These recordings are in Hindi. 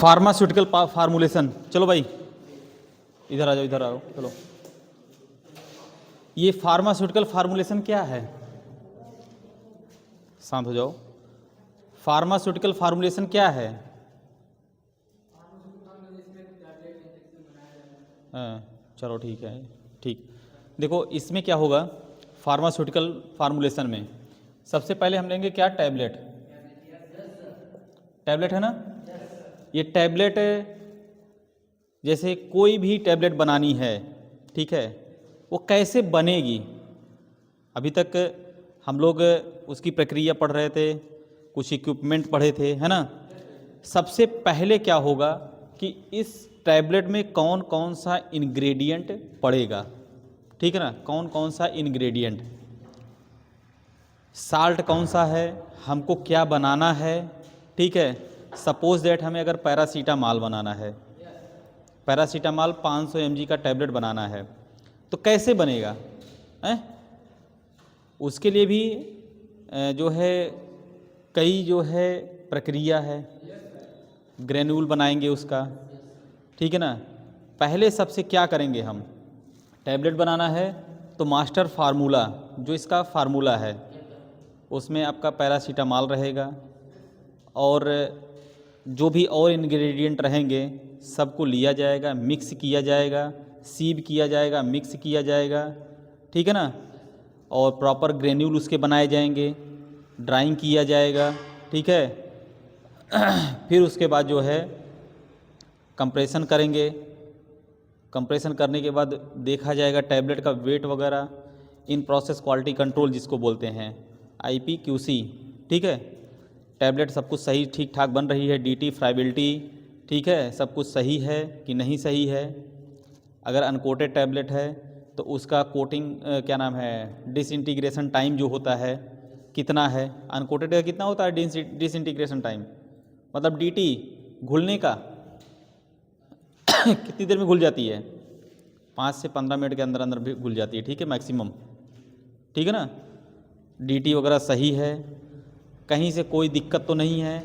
Pharmaceutical formulation. चलो भाई इधर आ जाओ, इधर आओ, चलो। ये फार्मास्यूटिकल फार्मूलेशन क्या है? शांत हो जाओ। फार्मास्यूटिकल फार्मूलेशन क्या है? चलो ठीक है, ठीक। देखो इसमें क्या होगा, फार्मास्यूटिकल फार्मूलेशन में सबसे पहले हम लेंगे क्या, टैबलेट। टैबलेट है ना। ये टैबलेट जैसे कोई भी टैबलेट बनानी है, ठीक है, वो कैसे बनेगी, अभी तक हम लोग उसकी प्रक्रिया पढ़ रहे थे, कुछ इक्विपमेंट पढ़े थे, है ना। सबसे पहले क्या होगा कि इस टैबलेट में कौन कौन सा इंग्रेडिएंट पड़ेगा, ठीक है ना, कौन कौन सा इंग्रेडिएंट, साल्ट कौन सा है, हमको क्या बनाना है, ठीक है। सपोज दैट हमें अगर पैरासीटामॉल बनाना है, पैरासीटामॉल 500 mg का टैबलेट बनाना है, तो कैसे बनेगा है? उसके लिए भी जो है कई जो है प्रक्रिया है, ग्रेन्यूल बनाएंगे उसका, ठीक है ना। पहले सबसे क्या करेंगे हम, टैबलेट बनाना है तो मास्टर फार्मूला, जो इसका फार्मूला है उसमें आपका पैरासीटामॉल रहेगा, और जो भी और इंग्रेडिएंट रहेंगे सबको लिया जाएगा, मिक्स किया जाएगा, सीव किया जाएगा, मिक्स किया जाएगा, ठीक है ना। और प्रॉपर ग्रेन्यूल उसके बनाए जाएंगे, ड्राइंग किया जाएगा, ठीक है। फिर उसके बाद जो है कंप्रेशन करेंगे, कंप्रेशन करने के बाद देखा जाएगा टैबलेट का वेट वगैरह, इन प्रोसेस क्वालिटी कंट्रोल जिसको बोलते हैं, IPQC, ठीक है। टैबलेट सब कुछ सही ठीक ठाक बन रही है, DT फ्राइबिलिटी, ठीक है, सब कुछ सही है कि नहीं सही है। अगर अनकोटेड टैबलेट है तो उसका कोटिंग क्या नाम है, डिसइंटीग्रेशन टाइम जो होता है कितना है, अनकोटेड का कितना होता है डिसइंटीग्रेशन टाइम, मतलब DT घुलने का कितनी देर में घुल जाती है, 5 से 15 मिनट के अंदर अंदर भी घुल जाती है, ठीक है, मैक्सिमम, ठीक है ना। DT वगैरह सही है, कहीं से कोई दिक्कत तो नहीं है,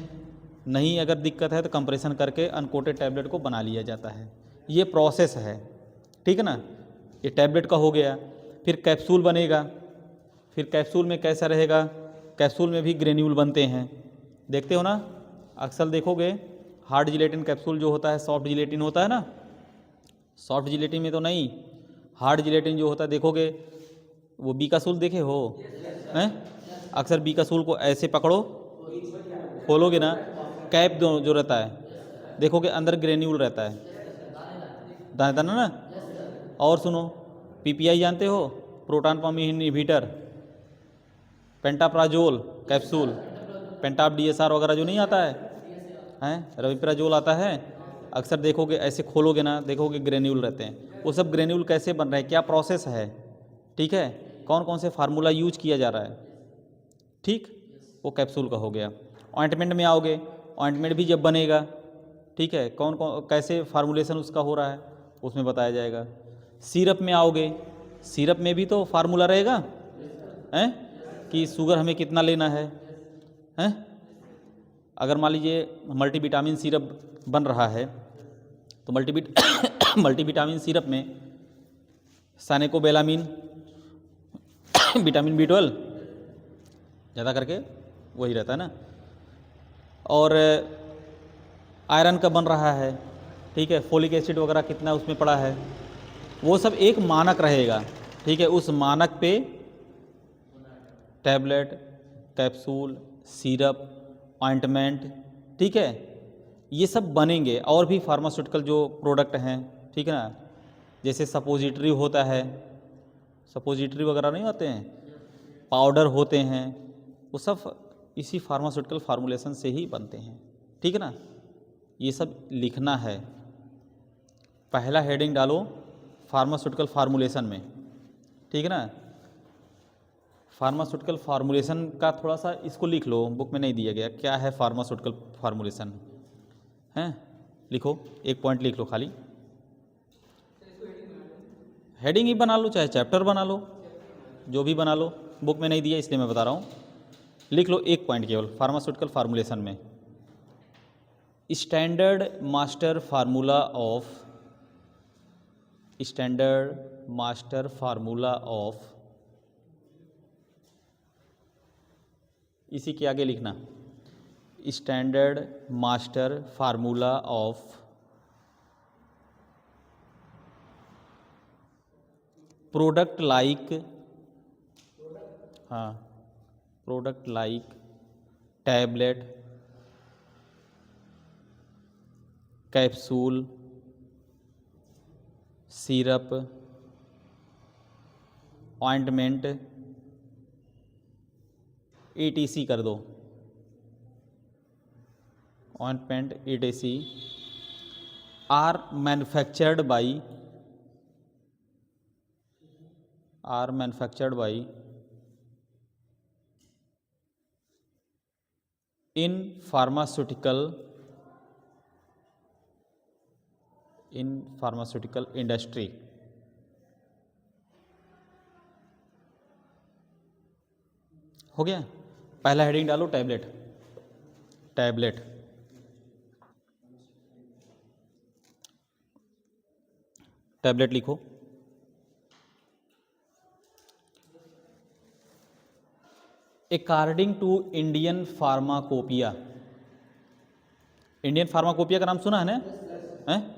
नहीं अगर दिक्कत है तो कंप्रेशन करके अनकोटेड टैबलेट को बना लिया जाता है। ये प्रोसेस है, ठीक है ना। ये टैबलेट का हो गया। फिर कैप्सूल बनेगा, फिर कैप्सूल में कैसा रहेगा, कैप्सूल में भी ग्रेन्यूल बनते हैं, देखते हो ना, अक्सर देखोगे हार्ड जिलेटिन कैप्सूल जो होता है सॉफ्ट जिलेटिन होता है ना, सॉफ्ट जिलेटिन में तो नहीं, हार्ड जिलेटिन जो होता है देखोगे, वो बीकासूल देखे हो हैं, अक्सर बीकासूल को ऐसे पकड़ो, खोलोगे ना, कैप जो रहता है देखोगे अंदर ग्रेन्यूल रहता है, दाना ना। और सुनो, PPI जानते हो, proton pump inhibitor, pantoprazole capsule, Pantop DSR वगैरह जो नहीं आता है, हैं रविप्राजोल आता है, अक्सर देखोगे ऐसे खोलोगे ना, देखोगे ग्रेन्यूल रहते हैं। वो सब ग्रेन्यूल कैसे बन रहे हैं, क्या प्रोसेस है, ठीक है, कौन कौन से फार्मूला यूज किया जा रहा है, ठीक, वो कैप्सूल का हो गया। ऑइंटमेंट में आओगे, ऑइंटमेंट भी जब बनेगा, ठीक है, कौन कौन कैसे फार्मूलेशन उसका हो रहा है उसमें बताया जाएगा। सिरप में आओगे, सिरप में भी तो फार्मूला रहेगा, हैं कि शुगर हमें कितना लेना है, हैं। अगर मान लीजिए मल्टीविटामिन सिरप बन रहा है तो मल्टीविटामिन सिरप में सानेकोबेलामिन, विटामिन B12 ज़्यादा करके वही रहता है ना, और आयरन का बन रहा है, ठीक है, फोलिक एसिड वगैरह कितना उसमें पड़ा है, वो सब एक मानक रहेगा, ठीक है। उस मानक पे टैबलेट, कैप्सूल, सिरप, ऑइंटमेंट, ठीक है, ये सब बनेंगे। और भी फार्मास्यूटिकल जो प्रोडक्ट हैं, ठीक है ना, जैसे सपोजिटरी होता है, सपोजिटरी वगैरह नहीं होते हैं, पाउडर होते हैं, वो सब इसी फार्मास्यूटिकल फार्मूलेशन से ही बनते हैं, ठीक है ना। ये सब लिखना है, पहला हेडिंग डालो फार्मास्यूटिकल फार्मूलेशन में, ठीक है ना। फार्मास्यूटिकल फार्मूलेशन का थोड़ा सा इसको लिख लो, बुक में नहीं दिया गया क्या है फार्मास्यूटिकल फार्मूलेशन, हैं, लिखो, एक पॉइंट लिख लो खाली, हेडिंग ही बना लो चाहे चैप्टर बना लो, जो भी बना लो, बुक में नहीं दिया इसलिए मैं बता रहा हूँ। लिख लो एक पॉइंट केवल फार्मास्यूटिकल फार्मूलेशन में, स्टैंडर्ड मास्टर फार्मूला ऑफ, इसी के आगे लिखना, standard master formula of product like, हाँ, product like tablet, capsule, syrup, ointment, ETC कर दो, ointment ETC are manufactured by in pharmaceutical industry. हो गया। पहला हेडिंग डालो टैबलेट, टैबलेट लिखो। According to Indian pharmacopoeia, Indian pharmacopoeia का नाम सुना है ना? हैं?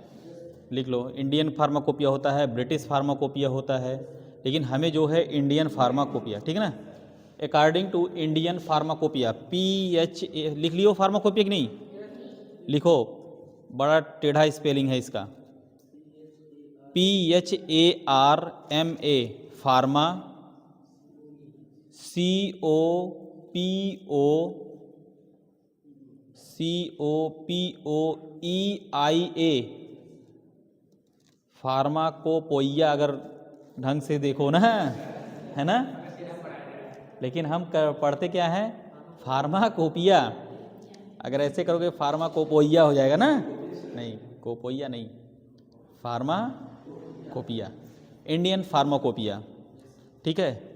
लिख लो, इंडियन फार्माकोपिया होता है, ब्रिटिश फार्माकोपिया होता है, लेकिन हमें जो है इंडियन फार्माकोपिया, ठीक है ना? According to Indian pharmacopoeia, PHA लिख लियो, फार्माकोपिया की नहीं लिखो, बड़ा टेढ़ा स्पेलिंग है इसका, PHARMA, फार्मा, COPOEIA, फार्माकोपोइया, अगर ढंग से देखो ना, है ना? लेकिन हम पढ़ते क्या है? फार्माकोपिया। अगर ऐसे करोगे फार्माकोपोइया हो जाएगा ना, नहीं, कोपोइया नहीं, फार्माकोपिया, इंडियन फार्माकोपिया, ठीक है।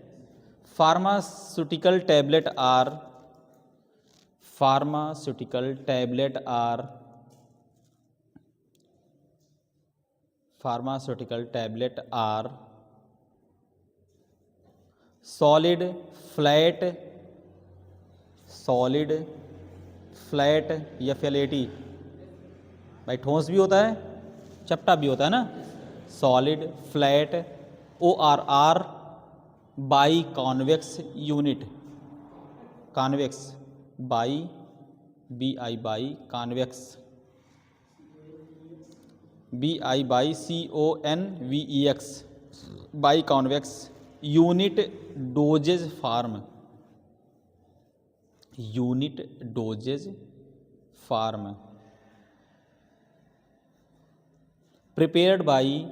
Pharmaceutical tablet are solid flat या फ्लैटी, भाई ठोस भी होता है, चपटा भी होता है ना, solid flat, ORR biconvex unit, convex bi BI biconvex, BI bi CONVEX biconvex unit dosage form, prepared by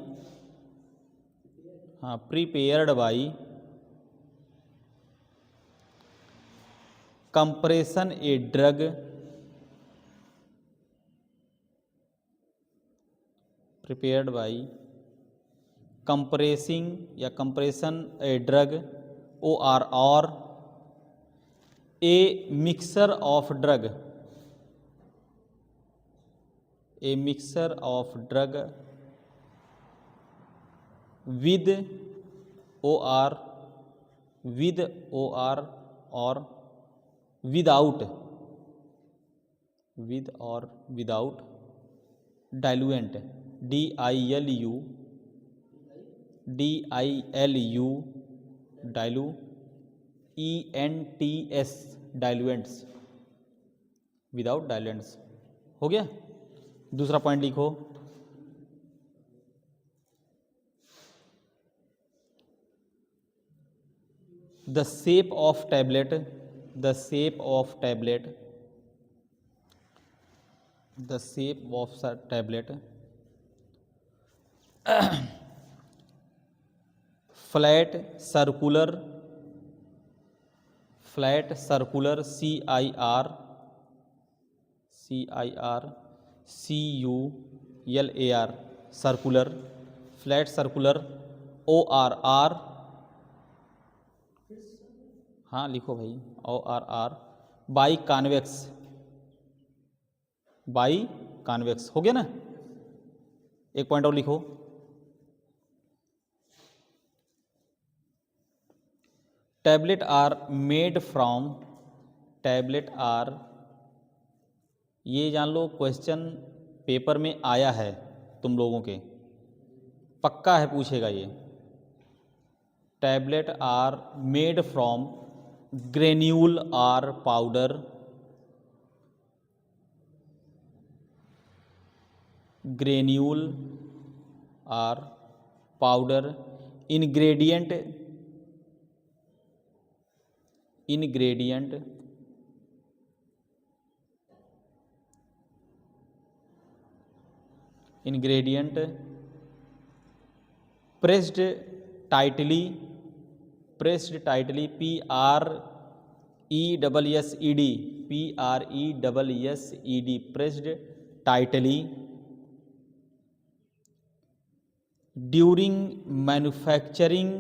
compression a drug, prepared by compression a drug, ORR a mixture of drug with OR और without diluent, DILU ENTS diluents, without diluents. हो गया। दूसरा पॉइंट लिखो, the shape of tablet flat circular CIR CULAR circular, flat circular, ORR, हाँ लिखो भाई, ORR बाई बाई कॉन्वेक्स। हो गया ना। एक पॉइंट और लिखो, tablet are made from, tablet are, ये जान लो क्वेश्चन पेपर में आया है तुम लोगों के, पक्का है पूछेगा ये। Tablet are made from granule or powder, granule or powder, ingredient, ingredient ingredient pressed tightly, pressed tightly, PRESSED, PRESSED, pressed tightly during manufacturing,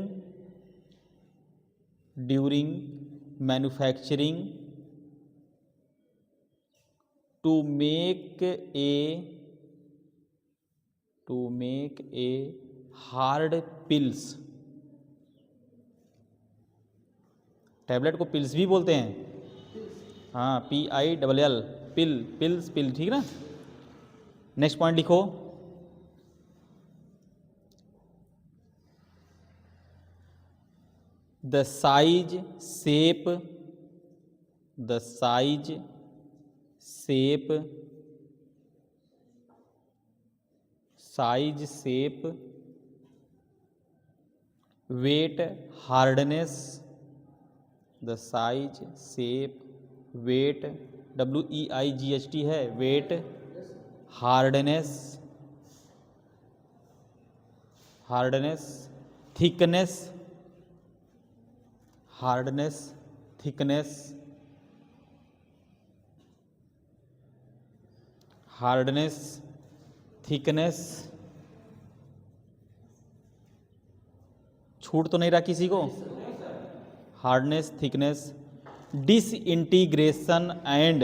during manufacturing to make a hard pills, tablet को पिल्स भी बोलते हैं, हाँ PILL, पिल, पिल्स, पिल, ठीक ना। नेक्स्ट पॉइंट लिखो, the size shape, the size shape, size shape, weight hardness, the size shape weight, WEIGHT है, weight hardness, hardness, thickness, hardness, thickness, hardness, thickness, छूट तो नहीं रहा किसी को, hardness, thickness, disintegration and,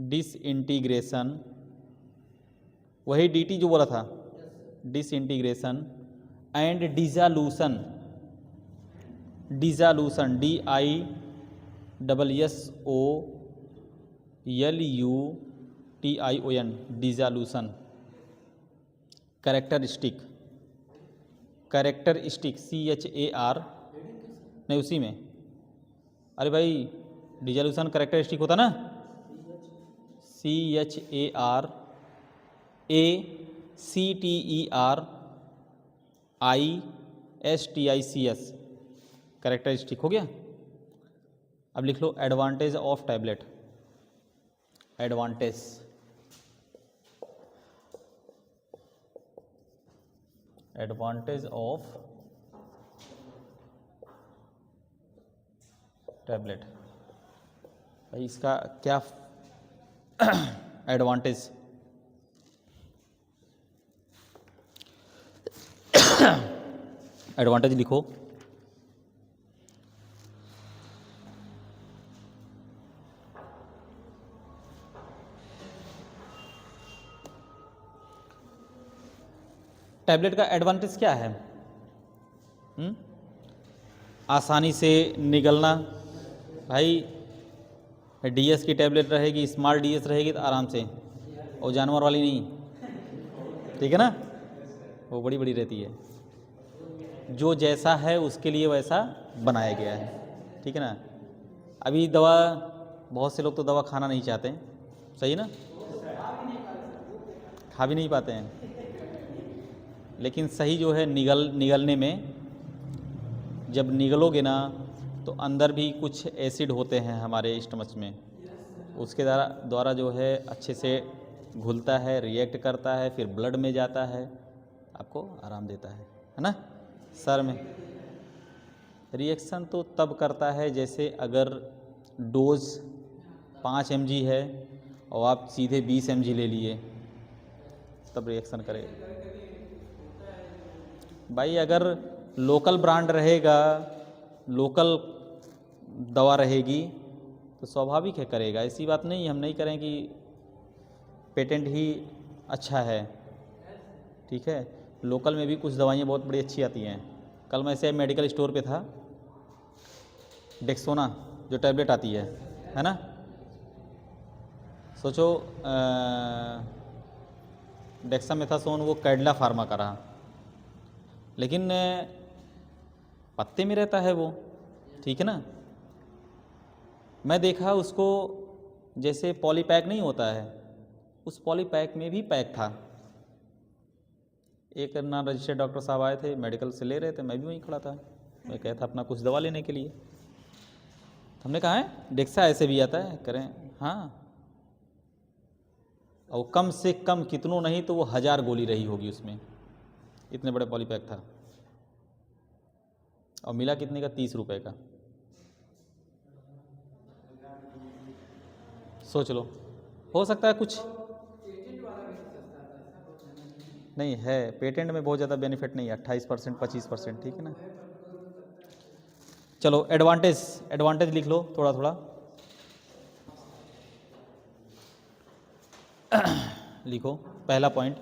disintegration, वही DT जो बोला था, disintegration and dissolution, dissolution, DISSOLUTION, dissolution, characteristic, characteristic, CHAR, नहीं उसी में, अरे भाई डिसोल्यूशन कैरेक्टरिस्टिक होता ना, CHARACTERISTICS, कैरेक्टरिस्टिक हो गया। अब लिख लो advantage of tablet, advantage, advantage of tablet, भाई इसका क्या एडवांटेज, एडवांटेज लिखो, टैबलेट का एडवांटेज क्या है? आसानी से निगलना, भाई DS की टैबलेट रहेगी, स्मार्ट DS रहेगी तो आराम से, और जानवर वाली नहीं, ठीक है ना, वो बड़ी बड़ी रहती है, जो जैसा है उसके लिए वैसा बनाया गया है, ठीक है ना। अभी दवा, बहुत से लोग तो दवा खाना नहीं चाहते, सही ना, खा भी नहीं पाते हैं, लेकिन सही जो है निगलने में, जब निगलोगे ना तो अंदर भी कुछ एसिड होते हैं हमारे स्टमच में, उसके द्वारा जो है अच्छे से घुलता है, रिएक्ट करता है, फिर ब्लड में जाता है, आपको आराम देता है ना। सर में रिएक्शन तो तब करता है जैसे अगर डोज 5 mg है और आप सीधे 20 mg ले लिए, तब रिएक्शन करेगा। भाई अगर लोकल ब्रांड रहेगा, लोकल दवा रहेगी, तो स्वाभाविक है करेगा, ऐसी बात नहीं, हम नहीं करें कि पेटेंट ही अच्छा है, ठीक है। लोकल में भी कुछ दवाइयाँ बहुत बड़ी अच्छी आती हैं। कल मैं से मेडिकल स्टोर पे था, डेक्सोना जो टैबलेट आती है ना, सोचो डेक्सामेथासोन वो कैडला फार्मा का रहा, लेकिन पत्ते में रहता है वो, ठीक है ना। मैं देखा उसको जैसे पॉलीपैक नहीं होता है, उस पॉलीपैक में भी पैक था। एक ना रजिस्टर्ड डॉक्टर साहब आए थे, मेडिकल से ले रहे थे, मैं भी वहीं खड़ा था, मैं कहा था अपना कुछ दवा लेने के लिए। तो हमने कहा है डेक्सा ऐसे भी आता है, करें हाँ, और कम से कम कितनों नहीं तो वो 1000 गोली रही होगी उसमें, इतने बड़े पॉलीपैक था। और मिला कितने का? 30 रुपये का। सोच लो, हो सकता है कुछ नहीं है, पेटेंट में बहुत ज़्यादा बेनिफिट नहीं है, 28% 25%, ठीक है ना। चलो एडवांटेज लिख लो थोड़ा थोड़ा लिखो। पहला point,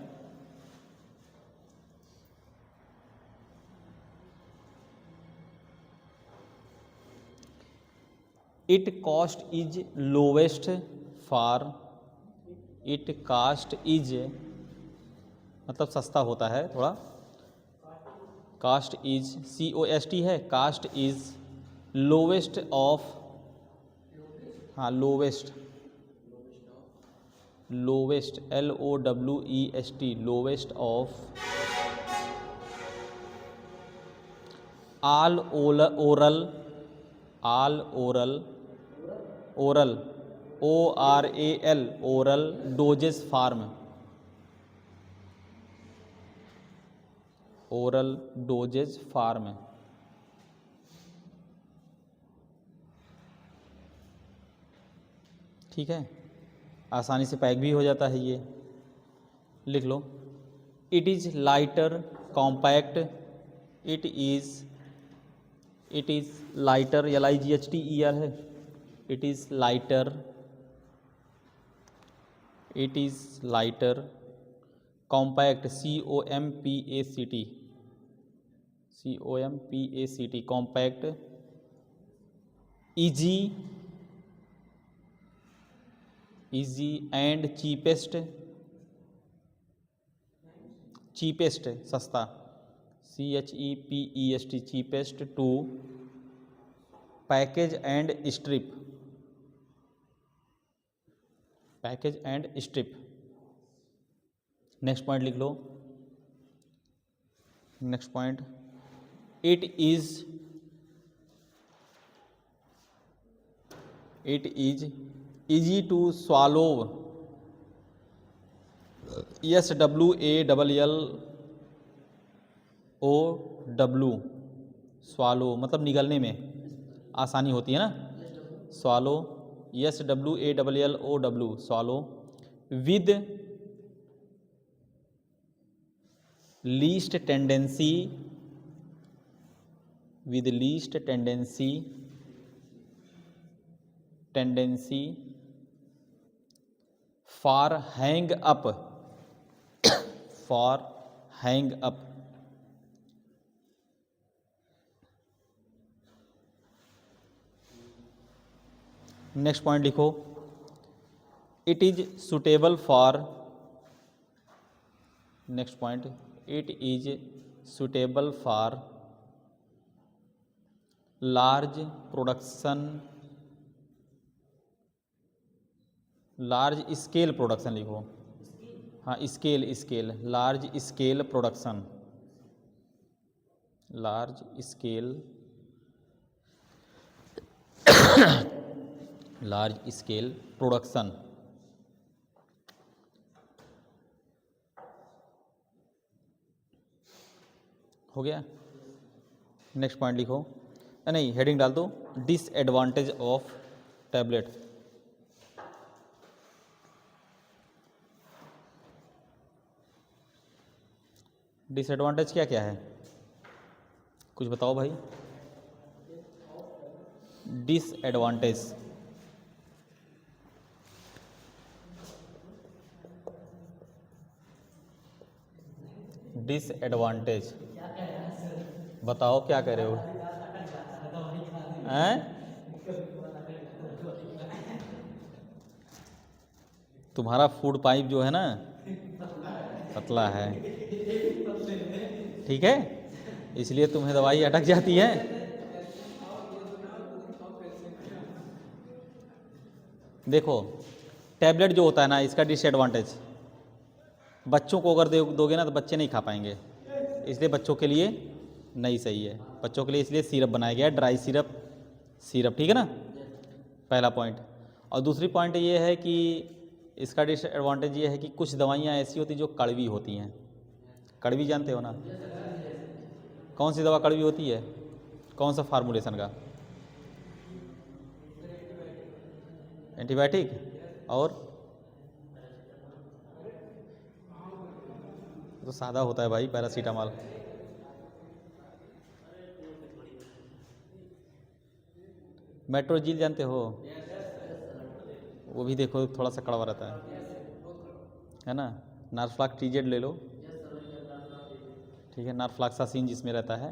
it cost is lowest for, it cost is मतलब सस्ता होता है थोड़ा, कास्ट इज COST है, कास्ट इज लोवेस्ट ऑफ, हाँ lowest, lowest LOWEST, lowest of all oral ORAL oral dosage form, oral dosage form. ठीक है, आसानी से पैक भी हो जाता है ये, लिख लो। It is lighter compact, it is lighter, LIGHTER है, it is lighter, it is lighter compact COMPACT compact, easy and cheapest सस्ता, CHEPEST cheapest to package and strip, next point लिख लो। Next point, it is easy to swallow, SWALLOW, swallow मतलब निगलने में आसानी होती है ना, swallow, SWALLOW swallow, with least tendency for hang up, next point लिखो। It is suitable for, next point, it is suitable for large scale production लिखो, हाँ स्केल, लार्ज स्केल प्रोडक्शन, हो गया। नेक्स्ट पॉइंट लिखो, नहीं हेडिंग डाल दो, डिसएडवांटेज ऑफ टैबलेट। डिसएडवांटेज क्या क्या है, कुछ बताओ भाई। डिसएडवांटेज डिसएडवांटेज, बताओ क्या कह रहे हो? हैं? तुम्हारा फूड पाइप जो है ना पतला है, ठीक है, इसलिए तुम्हें दवाई अटक जाती है। देखो टैबलेट जो होता है ना, इसका डिसएडवांटेज, बच्चों को अगर दोगे ना तो बच्चे नहीं खा पाएंगे, इसलिए बच्चों के लिए नहीं सही है। बच्चों के लिए इसलिए सिरप बनाया गया है, ड्राई सिरप, ठीक है ना, पहला पॉइंट। और दूसरी पॉइंट ये है कि इसका डिसएडवांटेज ये है कि कुछ दवाइयाँ ऐसी होती जो कड़वी होती हैं। कड़वी जानते हो ना? कौन सी दवा कड़वी होती है? कौन सा फार्मूलेशन का? एंटीबायोटिक। और तो सादा होता है भाई, पैरासीटामॉल। मेट्रोजील जानते हो? वो भी देखो थोड़ा सा कड़वा रहता है ना। नार्फ्लाक टीजेड ले लो, ठीक है, नार्फ्लाक्सासिन जिसमें रहता है,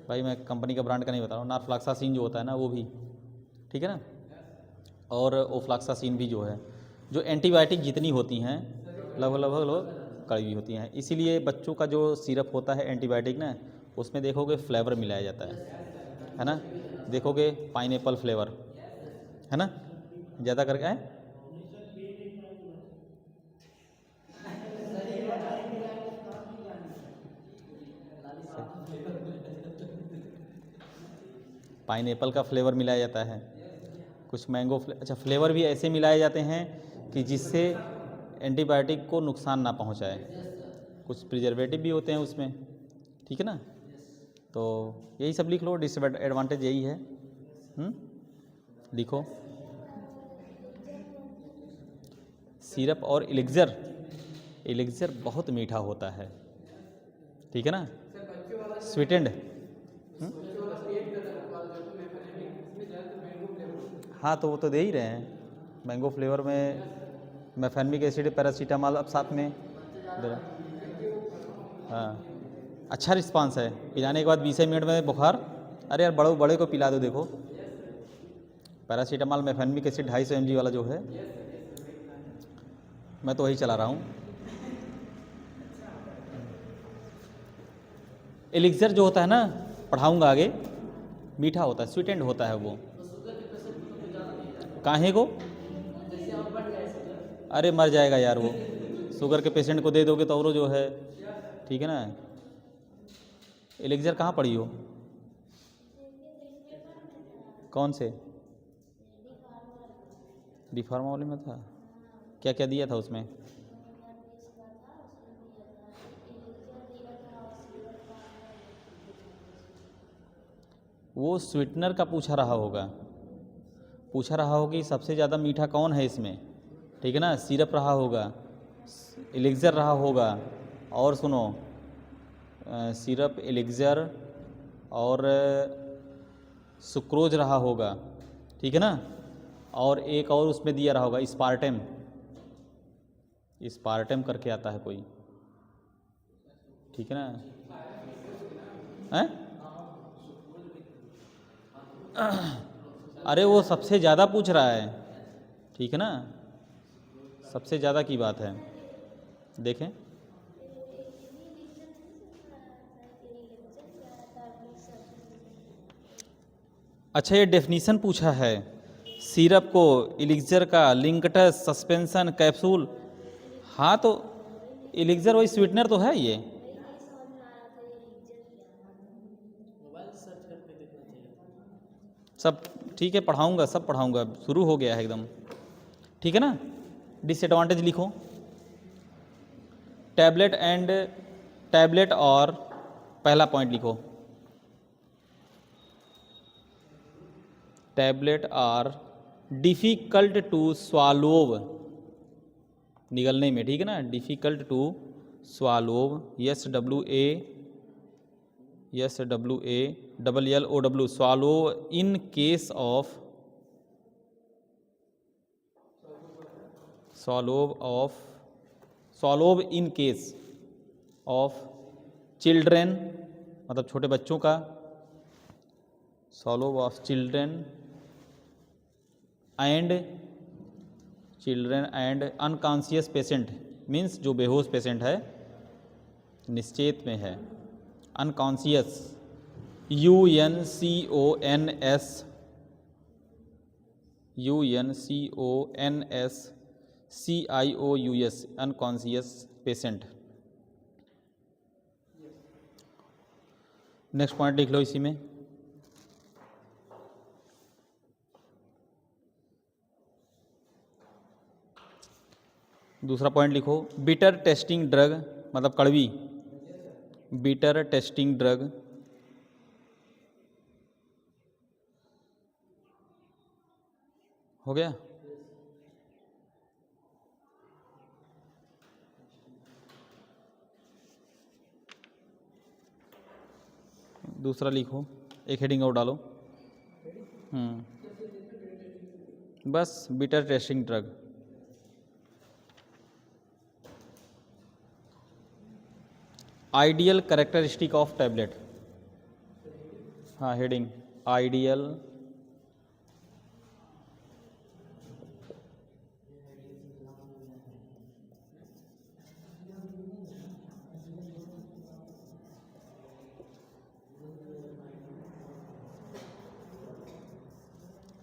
भाई मैं कंपनी का ब्रांड का नहीं बता रहा हूँ, नार्फ्लाक्सासिन जो होता है ना वो भी, ठीक है ना। और ओफ्लाक्सासिन भी जो है, जो एंटीबायोटिक जितनी होती हैं लगभग लगभग कड़वी होती हैं। इसीलिए बच्चों का जो सिरप होता है एंटीबायोटिक ना, उसमें देखोगे फ्लेवर मिलाया जाता है ना। देखोगे पाइनएप्पल फ्लेवर, है ना, ज़्यादा करके है। पाइनएप्पल का फ्लेवर मिलाया जाता है, कुछ मैंगो अच्छा फ्लेवर भी ऐसे मिलाए जाते हैं कि जिससे एंटीबायोटिक को नुकसान ना पहुंचाए। कुछ प्रिजर्वेटिव भी होते हैं उसमें, ठीक है ना। तो यही सब लिख लो, डिसएडवांटेज यही है। लिखो सिरप और एलिक्सर बहुत मीठा होता है, ठीक है ना, स्वीटेंड। हाँ तो वो तो दे ही रहे हैं, मैंगो फ्लेवर में मेफेनमिक एसिड, पैरासीटामॉल अब साथ में दे रहा। हाँ अच्छा रिस्पांस है, पिलाने के बाद 20 मिनट में बुखार। अरे यार बड़े को पिला दो, देखो पैरासीटामॉल मेफेनमिक एसिड 250 mg वाला जो है, मैं तो वही चला रहा हूँ। एलिक्सर जो होता है ना, पढ़ाऊँगा आगे, मीठा होता है, स्वीटेंड होता है वो। काहे को? अरे मर जाएगा यार वो, शुगर के पेशेंट को दे दोगे तो और जो है, ठीक है ना। एलिक्सर कहाँ पढ़ी हो? कौन से? डी फार्मा वाले में था? क्या क्या दिया था उसमें? वो स्वीटनर का पूछा रहा होगा कि सबसे ज़्यादा मीठा कौन है इसमें, ठीक है ना। सिरप रहा होगा, एलिक्सर रहा होगा, और सुनो सिरप, एलिक्सर और सुक्रोज रहा होगा, ठीक है ना। और एक और उसमें दिया रहा होगा स्पार्टेम करके आता है कोई, ठीक है ना। हैं? अरे वो सबसे ज़्यादा पूछ रहा है, ठीक है ना, सबसे ज़्यादा की बात है। देखें अच्छा, ये डेफिनीशन पूछा है सिरप को, एलिक्सर का, लिंकटस, सस्पेंशन, कैप्सूल। हाँ तो एलिक्सर वही स्वीटनर तो है ये। सब ठीक है, पढ़ाऊँगा, सब पढ़ाऊँगा, शुरू हो गया है एकदम, ठीक है ना। डिसएडवांटेज लिखो, टैबलेट और पहला पॉइंट लिखो, tablet are difficult to swallow, निगलने में, ठीक है ना, difficult to swallow, SWALLOW, swallow in case of swallow in case of children मतलब छोटे बच्चों का, solve of children and unconscious patient, means जो बेहोश पेशेंट है, निश्चेत में है, unconscious, UNCONSCIOUS, unconscious patient. Next point लिख लो इसी में। दूसरा पॉइंट लिखो, बिटर टेस्टिंग ड्रग मतलब कड़वी, बिटर टेस्टिंग ड्रग हो गया। दूसरा लिखो, एक हेडिंग और डालो। बस bitter tasting drug. Ideal characteristic of tablet, हाँ heading ideal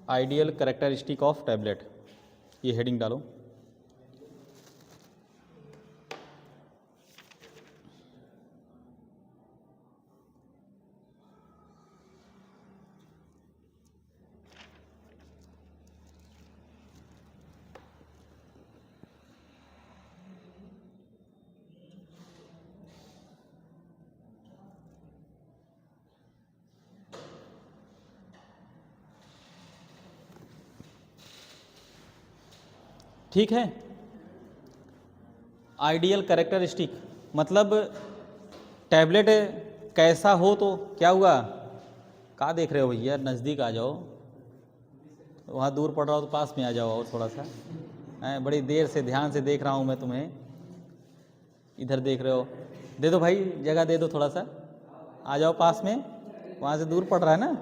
ideal characteristic of tablet, ये हेडिंग डालो। ठीक है, आइडियल कैरेक्टरिस्टिक मतलब टैबलेट कैसा हो तो क्या हुआ, कहाँ देख रहे हो भैया, नज़दीक आ जाओ, वहाँ दूर पड़ रहा हो तो पास में आ जाओ और थोड़ा सा, बड़ी देर से ध्यान से देख रहा हूँ मैं तुम्हें, इधर देख रहे हो, दे दो भाई जगह दे दो, थोड़ा सा आ जाओ पास में, वहाँ से दूर पड़ रहा है ना।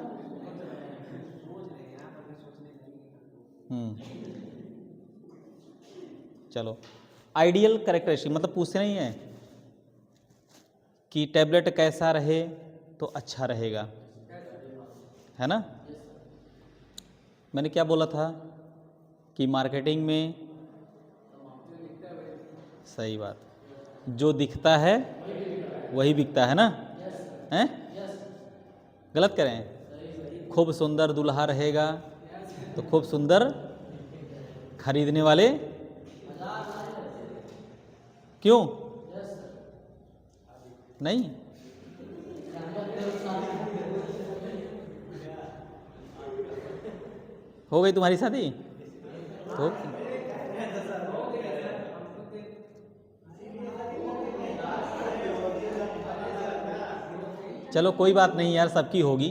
चलो, आइडियल कैरेक्टरिस्टिक मतलब पूछते नहीं है कि टैबलेट कैसा रहे तो अच्छा रहेगा, है ना। मैंने क्या बोला था कि मार्केटिंग में, सही बात, जो दिखता है वही बिकता है ना, हैं? गलत करें, खूब सुंदर दूल्हा रहेगा तो खूब सुंदर खरीदने वाले, क्यों नहीं? हो गई तुम्हारी शादी तो चलो कोई बात नहीं यार, सबकी होगी,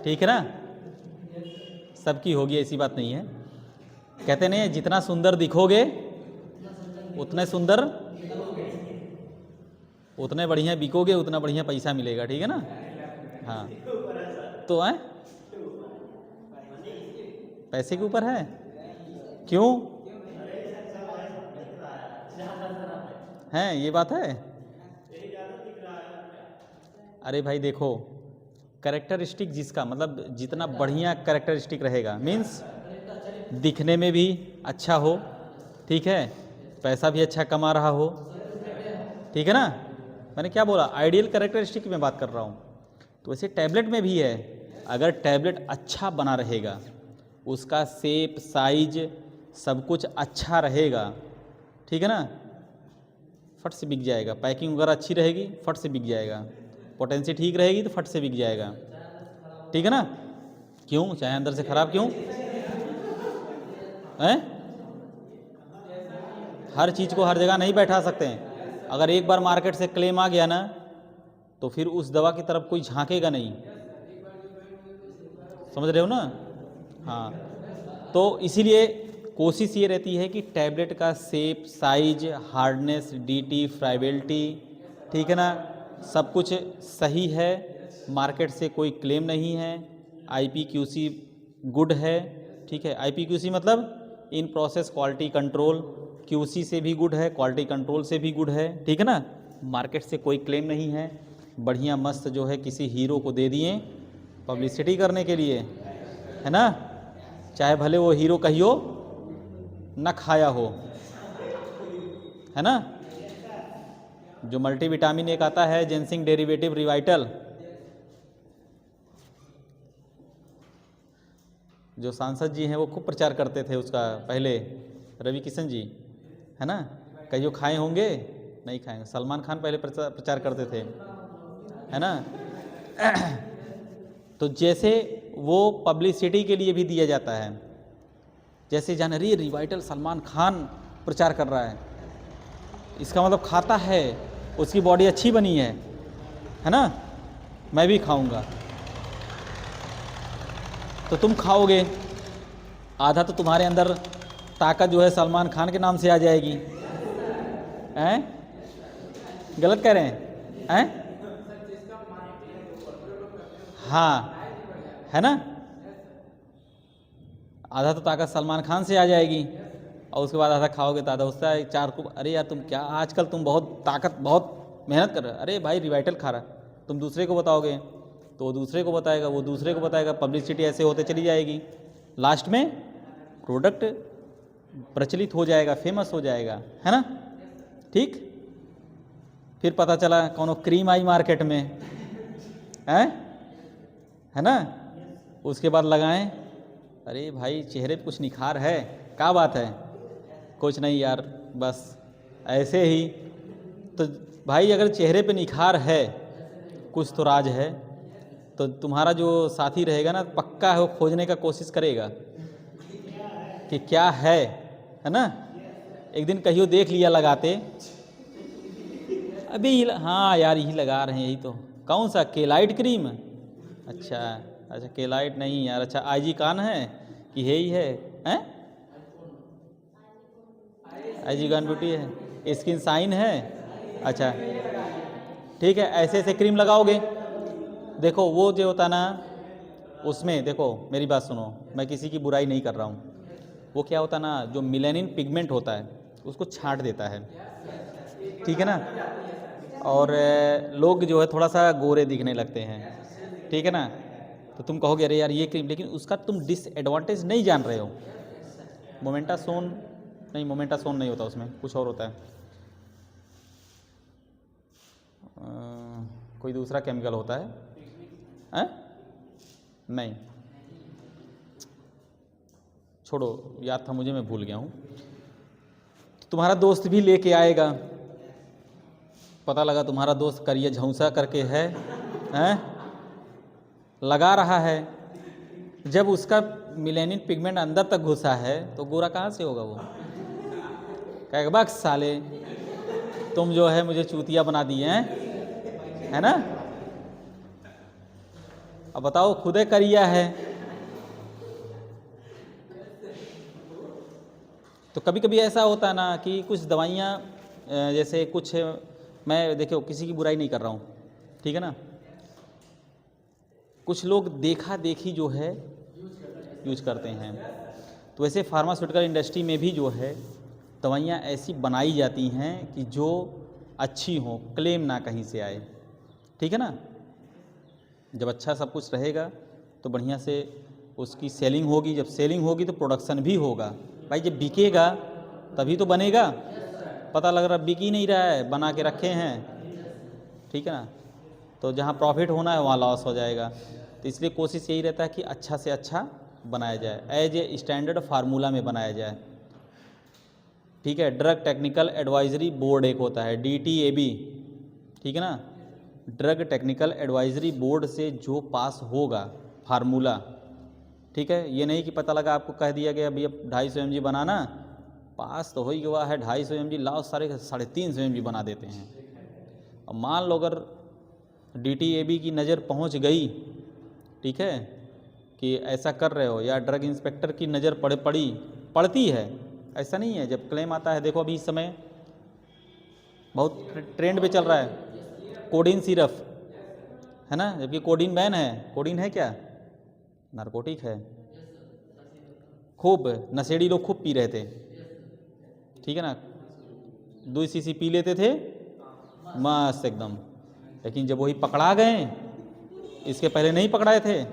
ठीक है ना, सबकी होगी, ऐसी बात नहीं है। कहते नहीं जितना सुंदर दिखोगे उतने सुंदर, उतने बढ़िया बिकोगे, उतना बढ़िया पैसा मिलेगा, ठीक है ना। हाँ तो है, पैसे के ऊपर है, क्यों है, ये बात है। अरे भाई देखो, कैरेक्टरिस्टिक जिसका मतलब जितना बढ़िया कैरेक्टरिस्टिक रहेगा, मीन्स दिखने में भी अच्छा हो, ठीक है, पैसा भी अच्छा कमा रहा हो, ठीक है ना। मैंने क्या बोला, आइडियल कैरेक्टरिस्टिक की मैं बात कर रहा हूँ। तो वैसे टैबलेट में भी है, अगर टैबलेट अच्छा बना रहेगा, उसका शेप साइज सब कुछ अच्छा रहेगा, ठीक है ना, फट से बिक जाएगा। पैकिंग वगैरह अच्छी रहेगी, फट से बिक जाएगा। पोटेंसी ठीक रहेगी तो फट से बिक जाएगा, ठीक है ना। क्यों, चाहे अंदर से खराब क्यों है, हर चीज़ को हर जगह नहीं बैठा सकते हैं। अगर एक बार मार्केट से क्लेम आ गया ना, तो फिर उस दवा की तरफ कोई झांकेगा नहीं, समझ रहे हो ना। हाँ, तो इसीलिए कोशिश ये रहती है कि टैबलेट का shape, size, hardness, DT, friability, ठीक है ना, सब कुछ सही है, मार्केट से कोई क्लेम नहीं है, आईपीक्यूसी गुड है, ठीक है। आईपीक्यूसी मतलब in process quality control, QC से भी गुड है, क्वालिटी कंट्रोल से भी गुड है, ठीक है ना, मार्केट से कोई क्लेम नहीं है, बढ़िया मस्त जो है किसी हीरो को दे दिए पब्लिसिटी करने के लिए, है ना, चाहे भले वो हीरो कहियो न खाया हो, है ना। जो मल्टीविटामिन एक आता है जिनसिंग डेरिवेटिव रिवाइटल, जो सांसद जी हैं वो खूब प्रचार करते थे उसका पहले, रवि किशन जी, है ना, कहियो खाए होंगे, नहीं खाएंगे, सलमान खान पहले प्रचार करते थे, है ना। तो जैसे वो पब्लिसिटी के लिए भी दिया जाता है, जैसे जान रही रिवाइटल सलमान खान प्रचार कर रहा है, इसका मतलब खाता है, उसकी बॉडी अच्छी बनी है ना, मैं भी खाऊंगा, तो तुम खाओगे, आधा तो तुम्हारे अंदर ताकत जो है सलमान खान के नाम से आ जाएगी, हैं? गलत कह रहे हैं? हाँ, है ना, आधा तो ताकत सलमान खान से आ जाएगी, और उसके बाद आधा खाओगे तो आधा उसका है, चार को, अरे यार तुम क्या आजकल तुम बहुत ताकत, बहुत मेहनत कर रहे हो, अरे भाई रिवाइटल खा रहा, तुम दूसरे को बताओगे तो वो दूसरे को बताएगा, वो दूसरे को बताएगा, पब्लिसिटी ऐसे होते चली जाएगी, लास्ट में प्रोडक्ट प्रचलित हो जाएगा, फेमस हो जाएगा, है ना, ठीक। फिर पता चला कौनो क्रीम आई मार्केट में, है ना, उसके बाद लगाएं, अरे भाई चेहरे पे कुछ निखार है, क्या बात है, कुछ नहीं यार बस ऐसे ही। तो भाई अगर चेहरे पे निखार है, कुछ तो राज है, तो तुम्हारा जो साथी रहेगा ना, पक्का है वो खोजने का कोशिश करेगा कि क्या है ना। एक दिन कहियो देख लिया लगाते, अभी हाँ यार यही लगा रहे हैं, यही तो, कौन सा, केलाइट क्रीम, अच्छा अच्छा केलाइट नहीं यार, अच्छा आईजी कान है कि है ही है, हैं आईजी कान ब्यूटी है, स्किन साइन है, अच्छा ठीक है, ऐसे ऐसे क्रीम लगाओगे, देखो वो जो होता ना, उसमें देखो मेरी बात सुनो, मैं किसी की बुराई नहीं कर रहा हूँ, वो क्या होता ना, जो मिलेनिन पिगमेंट होता है उसको छांट देता है, ठीक है ना, और लोग जो है थोड़ा सा गोरे दिखने लगते हैं, ठीक है ना। तो तुम कहोगे अरे यार ये क्रीम, लेकिन उसका तुम डिसएडवांटेज नहीं जान रहे हो। मोमेंटासोन नहीं, मोमेंटासोन नहीं होता उसमें, कुछ और होता है, कोई दूसरा केमिकल होता है, नहीं छोड़ो, याद था मुझे, मैं भूल गया हूँ। तुम्हारा दोस्त भी लेके आएगा, पता लगा तुम्हारा दोस्त करिए झौंसा करके है, लगा रहा है, जब उसका मिलेनिन पिगमेंट अंदर तक घुसा है तो गोरा कहाँ से होगा वो, कहेगा बक्स साले तुम जो है मुझे चूतिया बना दिए हैं, है ना। अब बताओ खुदे करिया है। तो कभी कभी ऐसा होता है ना कि कुछ दवाइयाँ, जैसे कुछ, मैं देखो किसी की बुराई नहीं कर रहा हूँ, ठीक है ना, कुछ लोग देखा देखी जो है यूज करते हैं, तो वैसे फार्मास्यूटिकल इंडस्ट्री में भी जो है दवाइयाँ ऐसी बनाई जाती हैं कि जो अच्छी हों, क्लेम ना कहीं से आए, ठीक है ना। जब अच्छा सब कुछ रहेगा तो बढ़िया से उसकी सेलिंग होगी, जब सेलिंग होगी तो प्रोडक्शन भी होगा, भाई जब बिकेगा तभी तो बनेगा, पता लग रहा बिक ही नहीं रहा है, बना के रखे हैं, ठीक है ना, तो जहाँ प्रॉफिट होना है वहाँ लॉस हो जाएगा। तो इसलिए कोशिश यही रहता है कि अच्छा से अच्छा बनाया जाए, एज ए स्टैंडर्ड फार्मूला में बनाया जाए, ठीक है। ड्रग टेक्निकल एडवाइजरी बोर्ड एक होता है, DTAB, ठीक है ना, ड्रग टेक्निकल एडवाइजरी बोर्ड से जो पास होगा फार्मूला, ठीक है, ये नहीं कि पता लगा आपको कह दिया गया भैया 250 mg बनाना, पास तो हो ही गया है 250 mg, लाओ सारे 350 mg बना देते हैं। अब मान लो अगर DTAB की नज़र पहुंच गई, ठीक है, कि ऐसा कर रहे हो, या ड्रग इंस्पेक्टर की नज़र पड़ती है ऐसा नहीं है। जब क्लेम आता है, देखो अभी इस समय बहुत ट्रेंड पे चल रहा है कोडीन सिरप, है ना, जबकि कोडीन बैन है। कोडीन है क्या? नारकोटिक है। खूब नशेड़ी लोग खूब पी रहे थे, ठीक है ना, 2 सीसी पी लेते थे मस्त एकदम। लेकिन जब वही पकड़ा गए, इसके पहले नहीं पकड़ाए थे,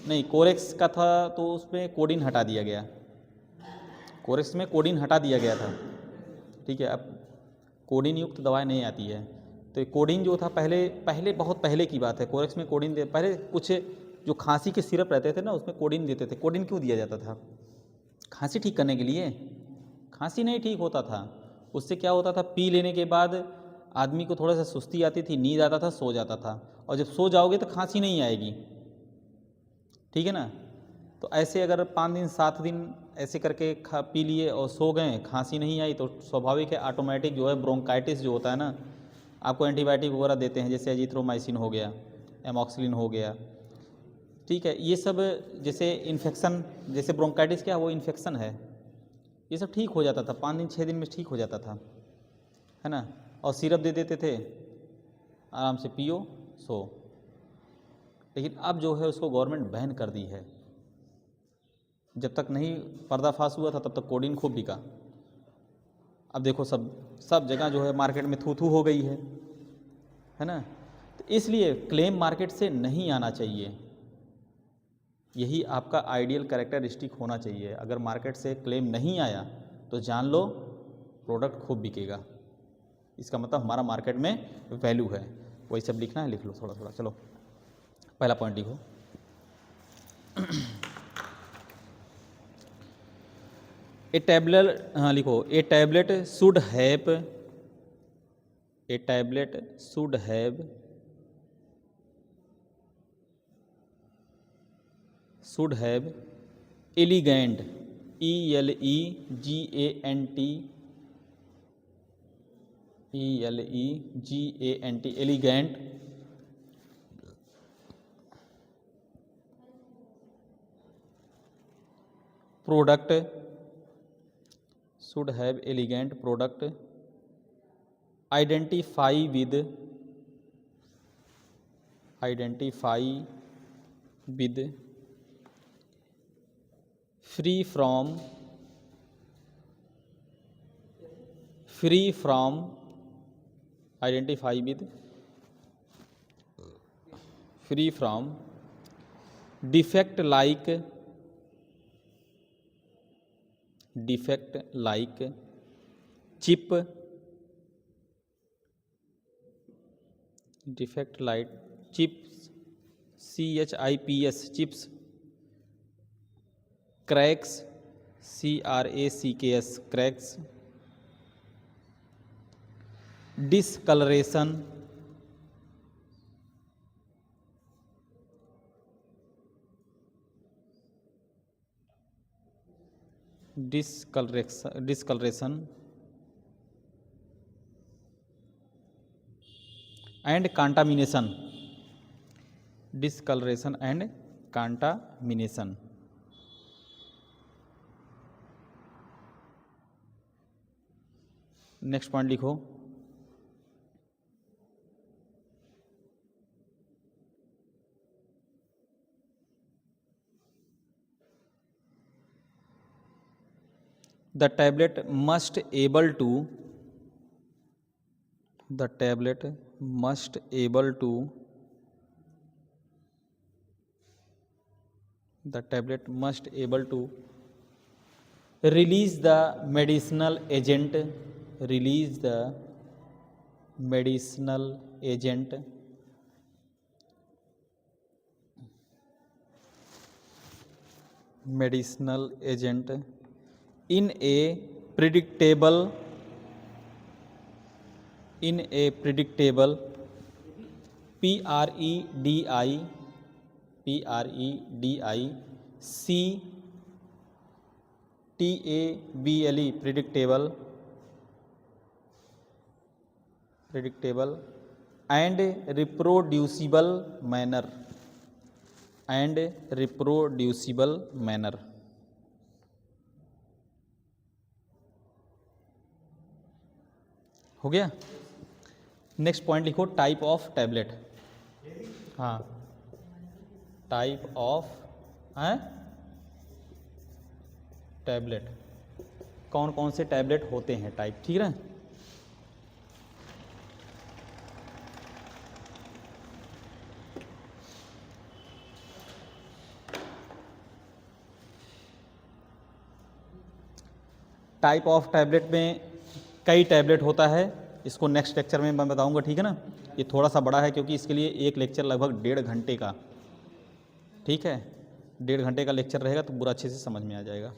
नहीं कोरेक्स का था तो उसमें कोडीन हटा दिया गया, कोरेक्स में कोडीन हटा दिया गया था, ठीक है। अब कोडीन युक्त दवाएं नहीं आती है। तो कोडीन जो था पहले पहले बहुत पहले की बात है, कोरेक्स में कोडीन दे, पहले कुछ जो खांसी के सिरप रहते थे ना उसमें कोडीन देते थे। कोडीन क्यों दिया जाता था? खांसी ठीक करने के लिए। खांसी नहीं ठीक होता था, उससे क्या होता था, पी लेने के बाद आदमी को थोड़ा सा सुस्ती आती थी, नींद आता था, सो जाता था। और जब सो जाओगे तो खांसी नहीं आएगी, ठीक है ना। तो ऐसे अगर 5 दिन 7 दिन ऐसे करके पी लिए और सो गए, खांसी नहीं आई, तो स्वाभाविक है ऑटोमेटिक जो है ब्रोंकाइटिस जो होता है ना, आपको एंटीबायोटिक वगैरह देते हैं, जैसे एजिथ्रोमाइसिन हो गया, एमॉक्सिलिन हो गया, ठीक है। ये सब जैसे इन्फेक्शन, जैसे ब्रोंकाइटिस क्या वो इन्फेक्शन है, ये सब ठीक हो जाता था, 5 दिन 6 दिन में ठीक हो जाता था, है ना। और सिरप दे देते थे, आराम से पियो सो। लेकिन अब जो है उसको गवर्नमेंट बैन कर दी है। जब तक नहीं पर्दाफाश हुआ था तब तक कोडीन खूब बिका। अब देखो सब जगह जो है मार्केट में थू थू हो गई है ना। तो इसलिए क्लेम मार्केट से नहीं आना चाहिए, यही आपका आइडियल कैरेक्टरिस्टिक होना चाहिए। अगर मार्केट से क्लेम नहीं आया तो जान लो प्रोडक्ट खूब बिकेगा, इसका मतलब हमारा मार्केट में वैल्यू है। वही सब लिखना है, लिख लो थोड़ा थोड़ा। चलो पहला पॉइंट लिखो। ए टैबलेट, हाँ लिखो, a tablet should have, a tablet should have, should have elegant, ELEGANT, ELEGANT, elegant product, should have elegant product, identify with free from identify with free from defect like chip, defect like chips, CHIPS, chips, cracks, CRACKS, cracks, discoloration, and contamination, discoloration and contamination. Next point लिखो, the tablet must able to release the medicinal agent, in a predictable predictable and reproducible manner, हो गया। नेक्स्ट पॉइंट लिखो, टाइप ऑफ टैबलेट। हाँ, टाइप ऑफ टैबलेट, कौन कौन से टैबलेट होते हैं टाइप, ठीक है। टाइप ऑफ टैबलेट में कई टैबलेट होता है, इसको नेक्स्ट लेक्चर में मैं बताऊंगा, ठीक है ना। ये थोड़ा सा बड़ा है क्योंकि इसके लिए एक लेक्चर लगभग 1.5 घंटे का, ठीक है, 1.5 घंटे का लेक्चर रहेगा तो पूरा अच्छे से समझ में आ जाएगा।